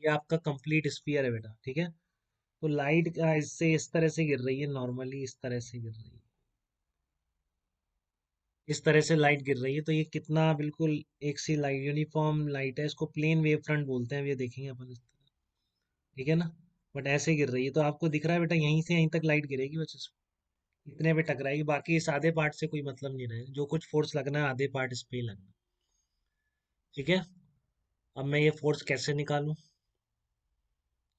ये आपका complete sphere है बेटा, ठीक है। तो लाइट का इससे इस तरह से गिर रही है, नॉर्मली इस तरह से गिर रही है, इस तरह से लाइट गिर रही है। तो ये कितना बिल्कुल एक सी लाइट, यूनिफॉर्म लाइट है, इसको प्लेन वेव फ्रंट बोलते हैं, ये देखेंगे अपन इस तरह, ठीक है ना। बट ऐसे गिर रही है, तो आपको दिख रहा है बेटा यहीं से यहीं तक लाइट गिरेगी, बस इतने पे टकराएगी, बाकी इस आधे पार्ट से कोई मतलब नहीं रहे, जो कुछ फोर्स लगना है आधे पार्ट इस पे ही लगना है, ठीक है। अब मैं ये फोर्स कैसे निकालूं,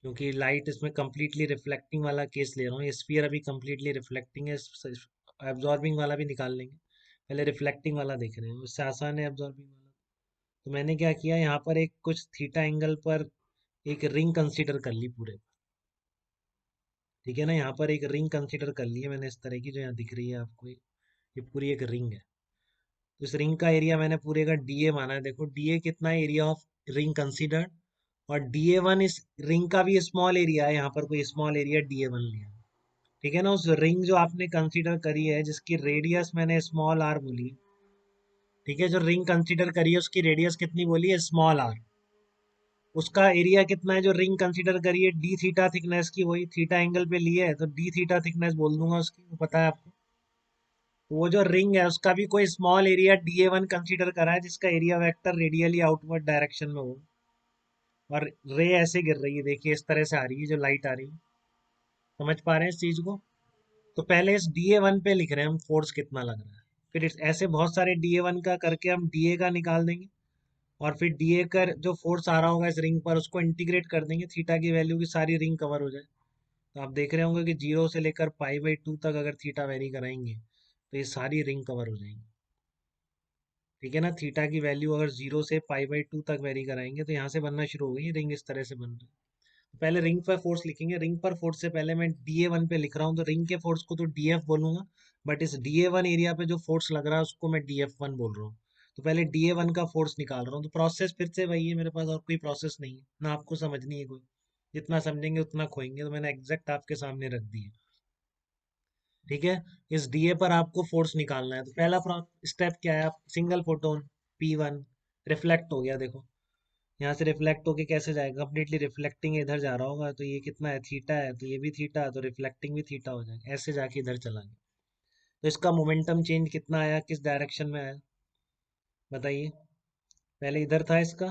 क्योंकि लाइट इसमें कंप्लीटली रिफ्लेक्टिंग वाला केस ले रहा हूँ, ये स्फीयर अभी कंप्लीटली रिफ्लेक्टिंग है, एब्जॉर्बिंग वाला भी निकाल लेंगे, पहले रिफ्लेक्टिंग वाला देख रहे हैं, उससे आसान है एब्जॉर्बिंग वाला। तो मैंने क्या किया, यहाँ पर एक कुछ थीटा एंगल पर एक रिंग कंसीडर कर ली पूरे, ठीक है ना। यहाँ पर एक रिंग कंसीडर कर ली है मैंने इस तरह की, जो यहाँ दिख रही है आपको, ये पूरी एक रिंग है। तो इस रिंग का एरिया मैंने पूरे का डीए माना है, देखो डीए कितना है, एरिया ऑफ रिंग कंसीडर्ड, और डीए वन इस रिंग का भी स्मॉल एरिया है, यहाँ पर कोई स्मॉल एरिया डीए वन लिया, ठीक है ना। उस रिंग जो आपने कंसीडर करी है, जिसकी रेडियस मैंने स्मॉल आर बोली, ठीक है, जो रिंग कंसीडर करी है उसकी रेडियस कितनी बोली है, स्मॉल आर, उसका एरिया कितना है जो रिंग कंसीडर करी है, डी थीटा थिकनेस की, वही थीटा एंगल पे लिए है तो डी थीटा थिकनेस बोल दूंगा उसकी, वो पता है आपको। तो वो जो रिंग है उसका भी कोई small area DA one consider करा है, जिसका area vector radially outward direction में हो, और रे ऐसे गिर रही है, देखिए इस तरह से आ रही है जो लाइट आ रही है, समझ पा रहे हैं इस चीज को। तो पहले इस डीए वन पे लिख रहे हैं हम फोर्स कितना लग रहा है, फिर ऐसे बहुत सारे डीए वन का करके हम डीए का निकाल देंगे, और फिर डीए का जो फोर्स आ रहा होगा इस रिंग पर उसको इंटीग्रेट कर देंगे, थीटा की वैल्यू की सारी रिंग कवर हो जाए। तो आप देख रहे होंगे कि 0 से लेकर पाई/2 तक अगर थीटा वेरी कराएंगे तो ये सारी रिंग कवर हो जाएंगी, ठीक है ना। थीटा की वैल्यू अगर 0 से पाई/2 तक वेरी कराएंगे तो यहाँ से बनना शुरू हो गई रिंग, इस तरह से बन रही है। तो पहले रिंग पर फोर्स लिखेंगे, रिंग पर फोर्स से पहले मैं डीए वन पे लिख रहा हूँ, तो रिंग के फोर्स को तो डीएफ बोलूंगा, बट इस डीए वन एरिया पे जो फोर्स लग रहा है उसको मैं डीएफ वन बोल रहा हूँ। तो पहले डीए वन का फोर्स निकाल रहा हूँ, तो प्रोसेस फिर से वही है मेरे पास, और कोई प्रोसेस नहीं है ना, आपको समझनी है कोई, जितना समझेंगे उतना खोएंगे, तो मैंने एग्जैक्ट आपके सामने रख दी है, ठीक है। इस डीए पर आपको फोर्स निकालना है, तो पहला स्टेप क्या है, आप single photon P one reflect हो गया, देखो यहाँ से रिफ्लेक्ट होके कैसे जाएगा, कंप्लीटली रिफ्लेक्टिंग इधर जा रहा होगा, तो ये कितना है, थीटा है, तो ये भी थीटा है, तो रिफ्लेक्टिंग भी थीटा हो जाएगा, ऐसे जाके इधर चला गया। तो इसका मोमेंटम चेंज कितना आया, किस डायरेक्शन में आया, बताइए। पहले इधर था इसका,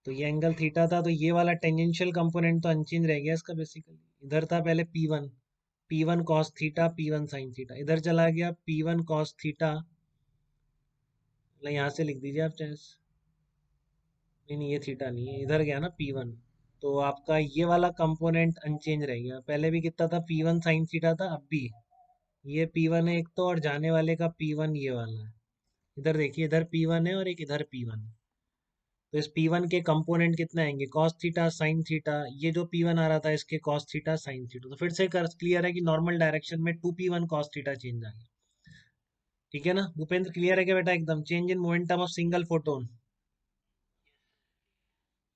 तो ये एंगल थीटा था, तो ये वाला टेंजेंशियल कंपोनेंट तो अनचेंज रह गया इसका, बेसिकली इधर था पहले P one cos theta, P one sine theta, इधर चला गया पी वन कॉस थीटा, मतलब यहाँ से लिख दीजिए आप चाहे, नहीं नहीं ये थीटा नहीं है, इधर गया ना पी वन, तो आपका ये वाला कंपोनेंट अनचेंज रह गया, पहले भी कितना था, पी वन साइन थीटा था, अब भी ये पी वन है एक तो, और जाने वाले का पी वन ये वाला है, इधर देखिए इधर पी वन है और एक इधर पी वन है। तो इस पी वन के कंपोनेंट कितने आएंगे, कॉस थीटा साइन थीटा, ये जो पी वन आ रहा था इसके कॉस थीटा साइन थीटा, तो फिर से क्लियर है कि नॉर्मल डायरेक्शन में 2p1 कॉस थीटा चेंज आ गया, ठीक है ना। भूपेंद्र क्लियर है क्या बेटा, एकदम change in momentum of single photon.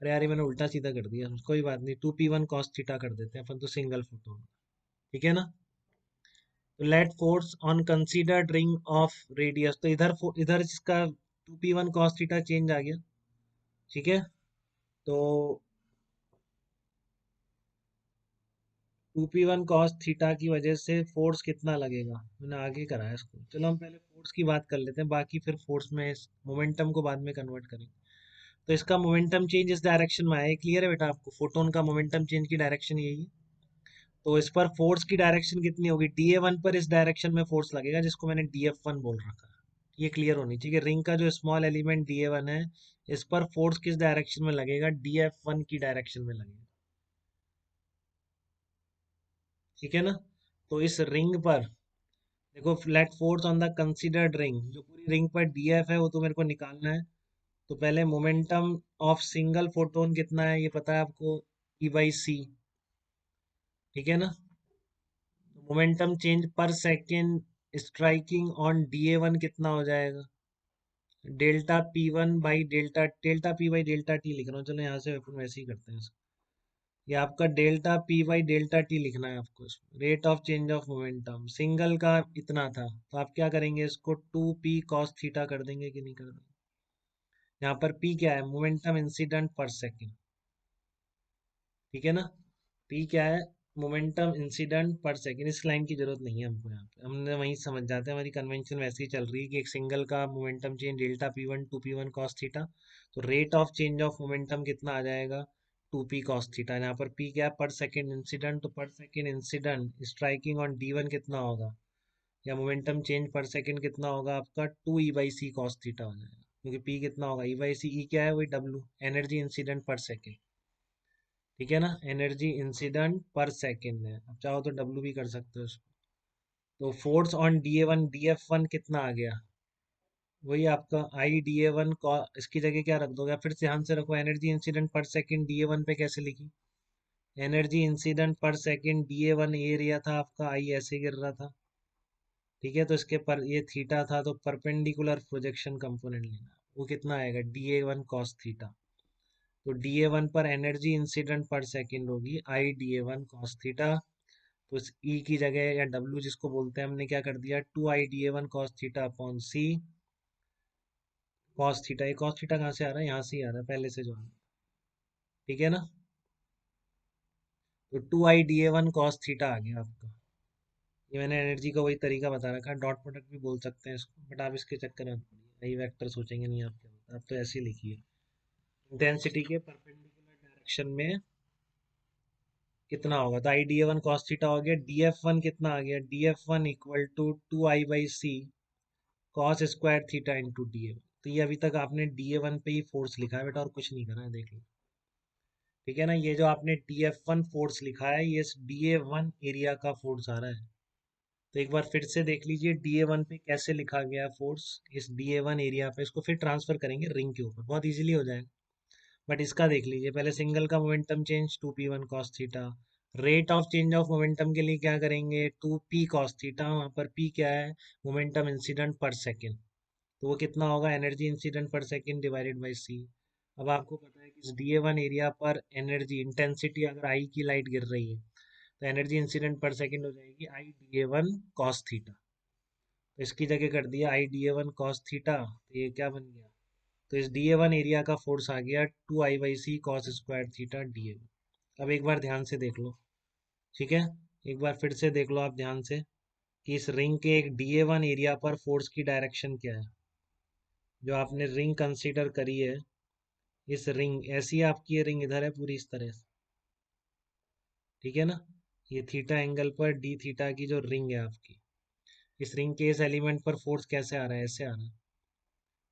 अरे यार ये मैंने उल्टा सीधा कर दिया, कोई बात नहीं, 2p1 कॉस थीटा कर देते हैं अपन तो सिंगल फोटोन, ठीक है ना। तो let force on considered ring of radius, तो इधर इधर इसका 2p1 कॉस थीटा चेंज आ गया, ठीक है। तो 2p1 कॉस थीटा की वजह से फोर्स कितना लगेगा, मैंने आगे करा है इसको, चलो हम पहले फोर्स की बात कर लेते हैं, बाकी फिर फोर्स में मोमेंटम को बाद में कन्वर्ट करेंगे। तो इसका मोमेंटम चेंज इस डायरेक्शन में आया, क्लियर है बेटा आपको, फोटोन का मोमेंटम चेंज की डायरेक्शन यही है। तो इस पर फोर्स की डायरेक्शन कितनी होगी, डीए वन पर इस डायरेक्शन में फोर्स लगेगा, जिसको मैंने डीएफ वन बोल रखा है, ये क्लियर होनी चाहिए। रिंग का जो स्मॉल एलिमेंट डीए वन है, इस पर फोर्स किस डायरेक्शन में लगेगा, डीएफ वन की डायरेक्शन में लगेगा, ठीक है ना। तो इस रिंग पर देखो, flat force on the considered ring, जो पूरी रिंग पर डीएफ है वो तो मेरे को निकालना है। तो पहले मोमेंटम ऑफ सिंगल फोटोन कितना है ये पता है आपको, E/c, ठीक है ना। तो मोमेंटम चेंज पर second striking on DA one कितना हो जाएगा, delta P one by delta, delta P by delta T लिख रहा हूँ, चलो यहाँ से अपन वैसे ही करते हैं इसको। ये आपका delta P by delta T लिखना है आपको, rate of change of momentum single का इतना था, तो आप क्या करेंगे, इसको 2p कॉस थीटा कर देंगे कि नहीं कर देंगे। यहाँ पर p क्या है, मोमेंटम इंसिडेंट पर सेकेंड, ठीक है ना। पी क्या है? मोमेंटम इंसिडेंट पर सेकेंड। इस लाइन की जरूरत नहीं है हमको, यहाँ पे हमने वहीं समझ जाते हैं, हमारी कन्वेंशन वैसे ही चल रही है कि एक सिंगल का momentum change delta P1 2P1 cos theta, तो rate of change of momentum कितना आ जाएगा? 2P cos theta. यहाँ पर पी क्या है? पर सेकेंड इंसिडेंट, तो पर second incident striking on D1 कितना होगा, या मोमेंटम चेंज पर सेकेंड कितना होगा आपका? 2E/c कॉस थीटा हो जाएगा, क्योंकि पी कितना होगा? E/c। ई क्या है? वही डब्ल्यू, एनर्जी इंसिडेंट पर सेकेंड। ठीक है ना, एनर्जी इंसिडेंट पर सेकेंड है, अब चाहो तो डब्ल्यू भी कर सकते हो इसको। तो फोर्स ऑन DA1 DF1 कितना आ गया? वही आपका IDA1 इसकी जगह क्या रख दोगे? फिर से ध्यान से रखो, एनर्जी इंसिडेंट पर सेकेंड DA1 पे कैसे लिखी? एनर्जी इंसिडेंट पर सेकेंड DA1 एरिया था आपका, आई ऐसे गिर रहा था। ठीक है, तो इसके पर ये थीटा था, तो परपेंडिकुलर प्रोजेक्शन कंपोनेंट लेना, वो कितना आएगा? DA1 cos theta. तो DA1 पर एनर्जी इंसिडेंट पर सेकेंड होगी IDA1 कॉस थीटा। तो इस ई की जगह या डब्ल्यू जिसको बोलते हैं, हमने क्या कर दिया? 2IDA1 कॉस थीटा अपॉन सी कॉस थीटा। ये कॉस थीटा कहाँ से आ रहा है? यहाँ से ही आ रहा है, पहले से जो है। ठीक है ना, तो 2IDA1 कॉस थीटा आ गया आपका। ये मैंने एनर्जी का वही तरीका बता रखा है, डॉट प्रोडक्ट भी बोल सकते हैं इसको, बट आप इसके चक्कर में मत पड़िए, यही वेक्टर सोचेंगे नहीं आप क्या होता है, आप तो ऐसे ही लिखिए। इंटेंसिटी के परपेंडिकुलर डायरेक्शन में कितना होगा? तो IDA1 कॉस थीटा हो गया, DF1 कितना आ गया? DF1 equal to 2I/c cos square theta into DA1। तो ये अभी तक आपने DA1 पे ही फोर्स लिखा है बेटा, और कुछ नहीं करा है, देख लो। ठीक है ना, ये जो आपने DF1 फोर्स लिखा है, ये DA1 एरिया का फोर्स आ रहा है। तो एक बार फिर से देख लीजिए DA1 पे कैसे लिखा गया फोर्स, इस DA1 एरिया पे। इसको फिर ट्रांसफर करेंगे रिंग के ऊपर, बहुत इजीली हो जाएगा। बट इसका देख लीजिए पहले, सिंगल का momentum change 2P1 cos theta. Rate of change of momentum के लिए क्या करेंगे? 2P cos theta. वहाँ पर P क्या है? मोमेंटम इंसिडेंट पर सेकेंड। तो वो कितना होगा? एनर्जी इंसिडेंट पर सेकेंड डिवाइडेड बाई सी। अब आपको पता है कि इस DA1 एरिया पर एनर्जी इंटेंसिटी, अगर आई की लाइट गिर रही है, तो एनर्जी इंसिडेंट पर सेकेंड हो जाएगी IDA1 कॉस थीटा। तो इसकी जगह कर दिया IDA1 कॉस थीटा, तो ये क्या बन गया? तो इस DA1 एरिया का फोर्स आ गया 2I/c cos square theta DA1। अब एक बार ध्यान से देख लो। ठीक है, एक बार फिर से देख लो आप ध्यान से, कि इस रिंग के एक DA1 एरिया पर फोर्स की डायरेक्शन क्या है? जो आपने रिंग कंसीडर करी है, इस रिंग ऐसी आपकी ये रिंग इधर है पूरी इस तरह से। ठीक है ना, ये थीटा एंगल पर डी थीटा की जो रिंग है आपकी, इस रिंग के इस एलिमेंट पर फोर्स कैसे आ रहा है? ऐसे आ रहा है।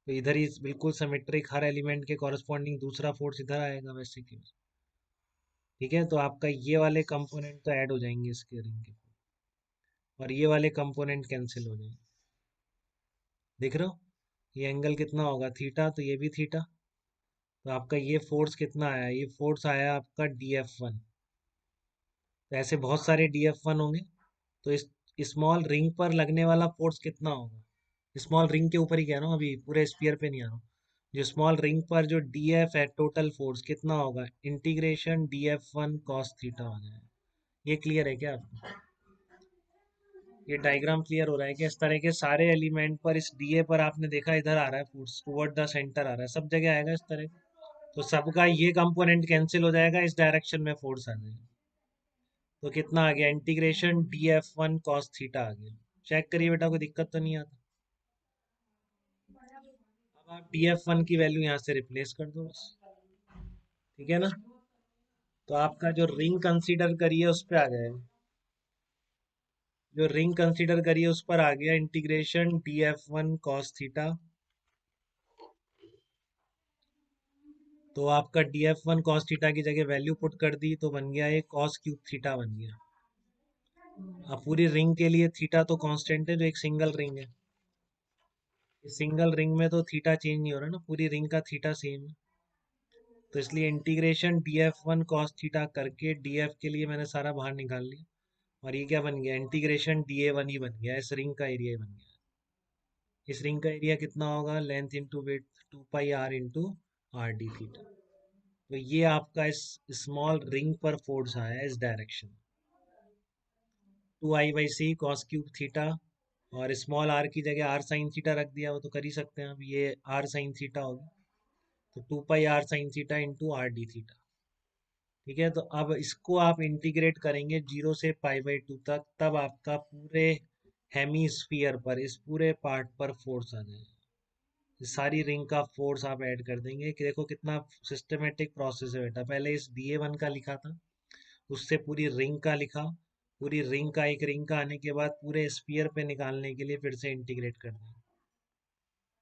तो इधर ही बिल्कुल सिमेट्रिक, हर एलिमेंट के कॉरस्पॉन्डिंग दूसरा फोर्स इधर आएगा वैसे की। ठीक है, तो आपका ये वाले कंपोनेंट तो ऐड हो जाएंगे इसके रिंग के, और ये वाले कंपोनेंट कैंसिल हो जाएंगे। देख रहे हो, ये एंगल कितना होगा? थीटा, तो ये भी थीटा। तो आपका ये फोर्स कितना आया? ये फोर्स आया आपका DF1। तो ऐसे बहुत सारे DF1 होंगे, तो इस स्मॉल रिंग पर लगने वाला फोर्स कितना होगा? स्मॉल रिंग के ऊपर ही कह रहा हूँ, अभी पूरे स्फीयर पे नहीं आ रहा हूँ। जो स्मॉल रिंग पर जो DF है, टोटल फोर्स कितना होगा? इंटीग्रेशन DF1 कॉस थीटा हो जाएगा। ये क्लियर है क्या आपको? ये डायग्राम क्लियर हो रहा है कि इस तरह के सारे एलिमेंट पर, इस DA पर आपने देखा इधर आ रहा है फोर्स, टुवर्ड द सेंटर आ रहा है, सब जगह आएगा इस तरह का। तो सबका ये कंपोनेंट कैंसिल हो जाएगा, इस डायरेक्शन में फोर्स आ जाएगा। तो कितना आ गया? इंटीग्रेशन DF1 कॉस थीटा आ गया। चेक करिए बेटा, कोई दिक्कत तो नहीं आता। अब आप DF1 की वैल्यू यहाँ से रिप्लेस कर दो बस। ठीक है ना, तो आपका जो रिंग कंसीडर करिए उस पर आ जाएगा, जो रिंग कंसीडर करिए उस पर आ गया इंटीग्रेशन DF1 कॉस थीटा। तो आपका DF1 कॉस थीटा की जगह वैल्यू पुट कर दी, तो बन गया ये कॉस क्यूब थीटा बन गया। अब पूरी रिंग के लिए थीटा तो कांस्टेंट है, जो एक सिंगल रिंग है। इस सिंगल रिंग में तो थीटा चेंज नहीं हो रहा ना, पूरी रिंग का थीटा सेम है। तो इसलिए इंटीग्रेशन DF1 कॉस थीटा करके DF के लिए मैंने सारा बाहर निकाल लिया, और ये क्या बन गया? इंटीग्रेशन DA1 ही बन गया, इस रिंग का एरिया ही बन गया। इस रिंग का एरिया कितना होगा? Length into width 2πr into R D theta. तो ये आपका इस स्मॉल रिंग पर फोर्स आया है इस direction, 2I/c cos cube theta. और स्मॉल आर की जगह आर साइन थीटा रख दिया, वो तो कर ही सकते हैं, अब ये आर साइन थीटा होगा। तो 2πr sine theta into R D theta. ठीक है, तो अब इसको आप इंटीग्रेट करेंगे 0 से π/2 तक, तब आपका पूरे हेमीस्फीयर पर, इस पूरे पार्ट पर फोर्स आ जाएगा। इस सारी रिंग का फोर्स आप ऐड कर देंगे कि देखो कितना सिस्टमेटिक प्रोसेस है बेटा। पहले इस BA1 का लिखा था, उससे पूरी रिंग का लिखा, पूरी रिंग का, एक रिंग का आने के बाद पूरे स्फीयर पे निकालने के लिए फिर से इंटीग्रेट कर देंगे।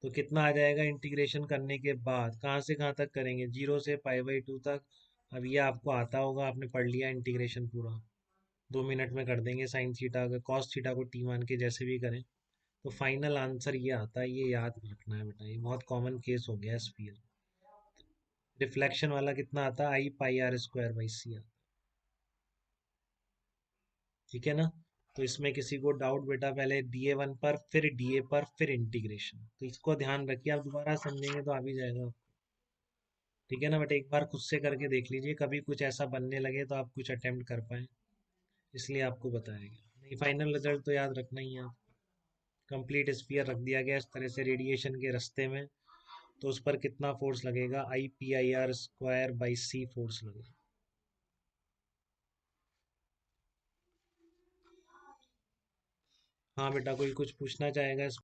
तो कितना आ जाएगा इंटीग्रेशन करने के बाद, कहाँ से कहाँ तक करेंगे, 0 से π/2 तक। अब ये आपको आता होगा, आपने पढ़ लिया इंटीग्रेशन पूरा, 2 मिनट में कर देंगे। साइन थीटा का कॉस थीटा को टी मान के जैसे भी करें, तो फाइनल आंसर ये आता है। ये याद रखना है बेटा, ये बहुत कॉमन केस हो गया स्फीयर। रिफ्लेक्शन वाला कितना आता है, I πr² /c आता है। ठीक है ना। तो इसमें किसी को डाउट बेटा, पहले DA1 पर, फिर DA पर, फिर इंटीग्रेशन, तो इसको ध्यान रखिए। आप दोबारा समझेंगे तो आ भी जाएगा। ठीक है ना बट एक बार खुद से करके देख लीजिए, कभी कुछ ऐसा बनने लगे तो आप कुछ अटेम्प्ट कर पाए, इसलिए आपको बताया गया। नहीं, फाइनल रिजल्ट तो याद रखना ही है। कंप्लीट स्फीयर रख दिया गया इस तरह से रेडिएशन के रास्ते में, तो उस पर कितना फोर्स लगेगा, I πr² /c फोर्स लगेगा। हाँ बेटा, कोई कुछ पूछना चाहेगा इस